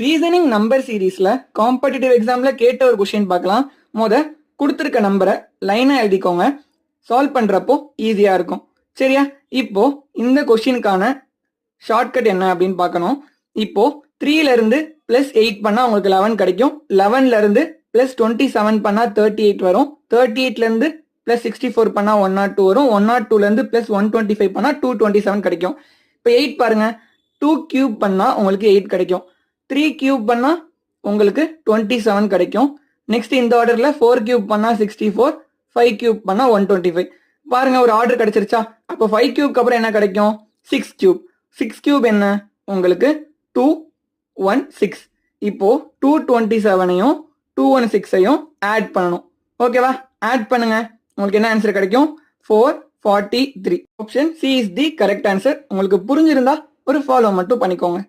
Reasoning number சீரீஸ்ல competitive எக்ஸாம்ல கேட்ட ஒரு கொஸ்டின் பார்க்கலாம். கொடுத்துருக்க நம்பரை லைனா எழுதிக்கோங்க. சால்வ் பண்றப்போ ஈஸியா இருக்கும். சரியா? இப்போ இந்த கொஸ்டினுக்கான ஷார்ட்கட் என்ன அப்படின்னு பார்க்கணும். இப்போ 3ல இருந்து +8 பண்ணா உங்களுக்கு 11 கிடைக்கும். 11ல இருந்து +27 பண்ணா 38 வரும். 38ல இருந்து +64 பண்ணா 102 வரும். 102ல இருந்து +125 பண்ணா 227 கிடைக்கும். இப்போ 8 பாருங்க, 2 கியூப் பண்ணா உங்களுக்கு 8 கிடைக்கும். 3 கியூப் பண்ணா உங்களுக்கு 27 கிடைக்கும். நெக்ஸ்ட் இந்த ஆர்டர்ல 4 கியூப் பண்ணா 64, 5 கியூப் பண்ணா 125. பாருங்க, ஒரு ஆர்டர் கிடைச்சிருச்சா? அப்போ 5 கியூப்க்கு அப்புறம் என்ன கிடைக்கும்? 6 கியூப். 6 கியூப் என்ன? உங்களுக்கு 216. இப்போ 227ஐயும் 216ஐயும் ஆட் பண்ணணும். ஓகேவா? ஆட் பண்ணுங்க. உங்களுக்கு என்ன ஆன்சர் கிடைக்கும்? 443. Option C is the correct answer. உங்களுக்கு புரிஞ்சிருந்தா ஒரு ஃபாலோ மட்டும் பண்ணிக்கோங்க.